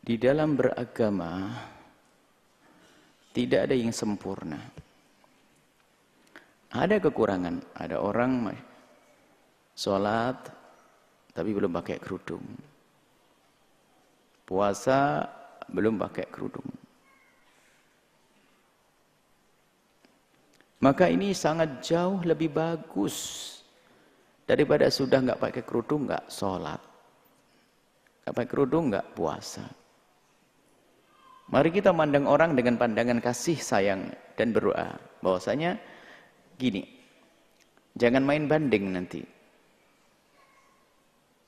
Di dalam beragama tidak ada yang sempurna. Ada kekurangan. Ada orang sholat tapi belum pakai kerudung. Puasa belum pakai kerudung. Maka ini sangat jauh lebih bagus daripada sudah nggak pakai kerudung nggak sholat, nggak pakai kerudung nggak puasa. Mari kita mandang orang dengan pandangan kasih sayang dan berdoa bahwasanya gini, jangan main banding nanti.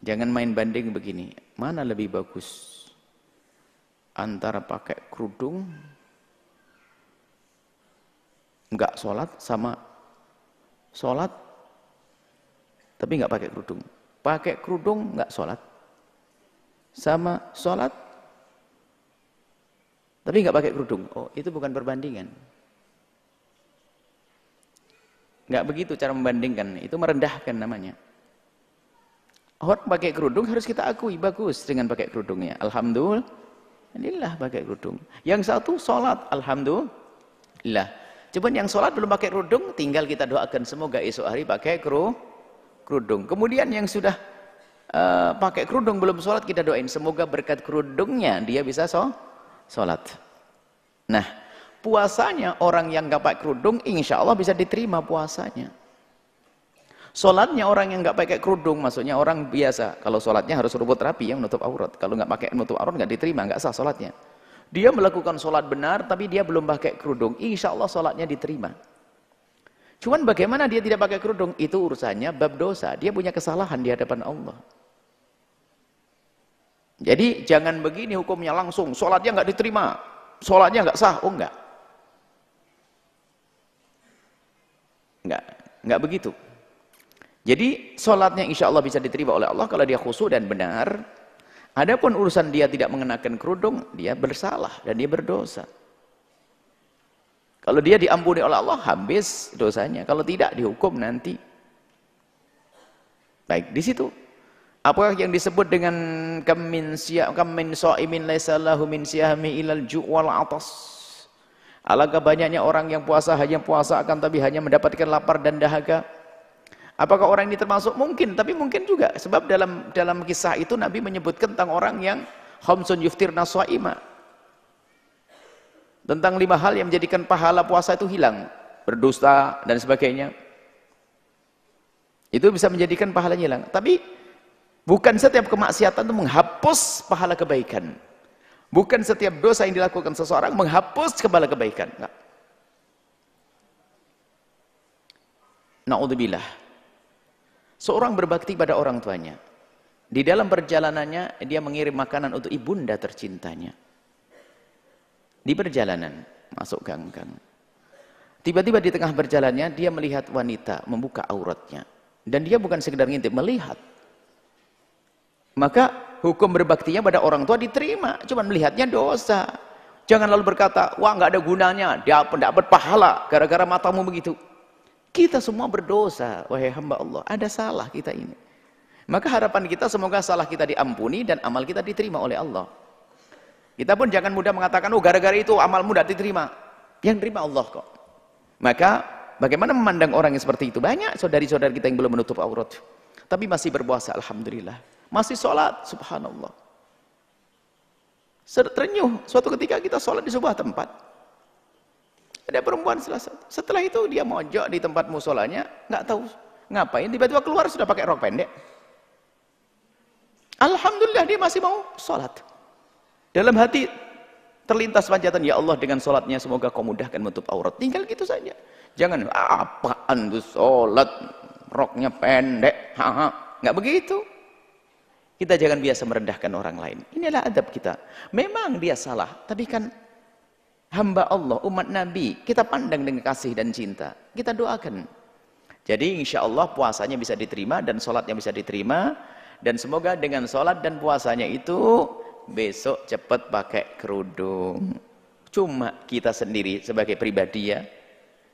Jangan main banding begini, mana lebih bagus antara pakai kerudung enggak sholat sama sholat tapi enggak pakai kerudung. Pakai kerudung enggak sholat sama sholat tapi enggak pakai kerudung. Oh, itu bukan perbandingan. Enggak begitu cara membandingkan, itu merendahkan namanya. Orang pakai kerudung harus kita akui bagus dengan pakai kerudungnya. Alhamdulillah pakai kerudung. Yang satu sholat, alhamdulillah. Cuman yang sholat belum pakai kerudung, tinggal kita doakan semoga esok hari pakai kerudung. Kemudian yang sudah pakai kerudung belum sholat, kita doain semoga berkat kerudungnya dia bisa sholat. Nah, puasanya orang yang nggak pakai kerudung, insya Allah bisa diterima puasanya. Sholatnya orang yang nggak pakai kerudung, maksudnya orang biasa. Kalau sholatnya harus rubut rapi yang menutup aurat. Kalau nggak pakai menutup aurat nggak diterima, nggak sah sholatnya. Dia melakukan sholat benar, tapi dia belum pakai kerudung. Insya Allah sholatnya diterima. Cuman bagaimana dia tidak pakai kerudung? Itu urusannya bab dosa. Dia punya kesalahan di hadapan Allah. Jadi jangan begini hukumnya langsung. Sholatnya nggak diterima, sholatnya nggak sah. Oh nggak begitu. Jadi sholatnya insya Allah bisa diterima oleh Allah kalau dia khusyuk dan benar. Adapun urusan dia tidak mengenakan kerudung, dia bersalah dan dia berdosa. Kalau dia diampuni oleh Allah, habis dosanya. Kalau tidak, dihukum nanti. Baik, di situ. Apakah yang disebut dengan kam min sha'imin laisa lahu min siyami ilal ju' wal 'atas? Alangkah banyaknya orang yang puasa hanya puasa akan tapi hanya mendapatkan lapar dan dahaga. Apakah orang ini termasuk? Mungkin, tapi mungkin juga. Sebab dalam kisah itu Nabi menyebutkan tentang orang yang khamsun yuftirna sha'ima. Tentang 5 hal yang menjadikan pahala puasa itu hilang. Berdusta dan sebagainya. Itu bisa menjadikan pahalanya hilang. Tapi bukan setiap kemaksiatan itu menghapus pahala kebaikan. Bukan setiap dosa yang dilakukan seseorang menghapus pahala kebaikan. Enggak. Na'udzubillah. Seorang berbakti pada orang tuanya. Di dalam perjalanannya, dia mengirim makanan untuk ibunda tercintanya. Di perjalanan, masuk gang-gang. Tiba-tiba di tengah perjalanannya, dia melihat wanita membuka auratnya. Dan dia bukan sekedar ngintip, melihat. Maka hukum berbaktinya pada orang tua diterima. Cuma melihatnya dosa. Jangan lalu berkata, wah nggak ada gunanya, dia dapat pahala gara-gara matamu begitu. Kita semua berdosa, wahai hamba Allah. Ada salah kita ini. Maka harapan kita semoga salah kita diampuni dan amal kita diterima oleh Allah. Kita pun jangan mudah mengatakan, oh gara-gara itu amalmu tidak diterima. Yang terima Allah kok. Maka bagaimana memandang orang yang seperti itu? Banyak saudari-saudari kita yang belum menutup aurat. Tapi masih berpuasa, alhamdulillah. Masih sholat, subhanallah. Terenyuh, suatu ketika kita sholat di sebuah tempat. Ada perempuan setelah itu dia mojok di tempat musolanya, nggak tahu ngapain, tiba-tiba keluar sudah pakai rok pendek. Alhamdulillah dia masih mau sholat. Dalam hati terlintas panjatan, ya Allah dengan sholatnya semoga kau mudahkan menutup aurat. Tinggal gitu saja. Jangan, apaan tuh sholat, roknya pendek, nggak begitu. Kita jangan biasa merendahkan orang lain. Inilah adab kita. Memang dia salah, tapi kan hamba Allah, umat Nabi, kita pandang dengan kasih dan cinta. Kita doakan. Jadi insya Allah puasanya bisa diterima dan sholatnya bisa diterima. Dan semoga dengan sholat dan puasanya itu besok cepat pakai kerudung. Cuma kita sendiri sebagai pribadi ya.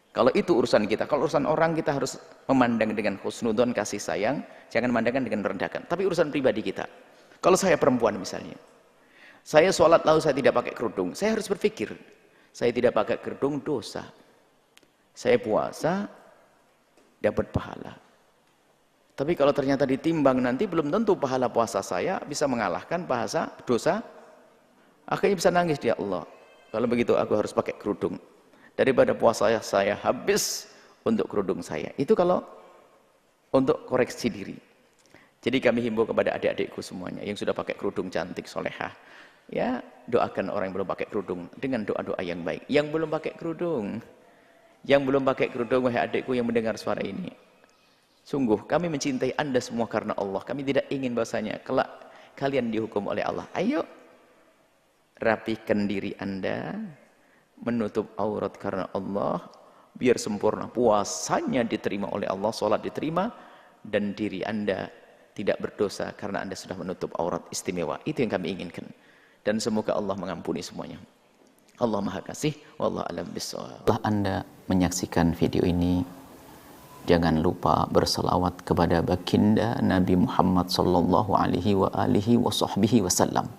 Kalau itu urusan kita. Kalau urusan orang kita harus memandang dengan husnudon, kasih sayang. Jangan memandangkan dengan merendahkan. Tapi urusan pribadi kita. Kalau saya perempuan misalnya. Saya sholat lalu saya tidak pakai kerudung. Saya harus berpikir, saya tidak pakai kerudung dosa. Saya puasa, dapat pahala. Tapi kalau ternyata ditimbang nanti belum tentu pahala puasa saya bisa mengalahkan pahala dosa. Akhirnya bisa nangis dia, Allah. Kalau begitu aku harus pakai kerudung. Daripada puasa saya habis untuk kerudung saya. Itu kalau untuk koreksi diri. Jadi kami himbau kepada adik-adikku semuanya yang sudah pakai kerudung cantik, solehah. Ya, doakan orang yang belum pakai kerudung dengan doa-doa yang baik. Yang belum pakai kerudung, wahai adikku yang mendengar suara ini. Sungguh kami mencintai Anda semua karena Allah. Kami tidak ingin bahasanya kelak kalian dihukum oleh Allah. Ayo rapikan diri Anda, menutup aurat karena Allah, biar sempurna puasanya diterima oleh Allah, sholat diterima, dan diri Anda tidak berdosa karena Anda sudah menutup aurat istimewa. Itu yang kami inginkan. Dan semoga Allah mengampuni semuanya. Allah Maha Kasih. Wallahu a'lam bishawab. Setelah Anda menyaksikan video ini, jangan lupa berselawat kepada baginda Nabi Muhammad sallallahu alaihi wa alihi wa sahbihi wasallam.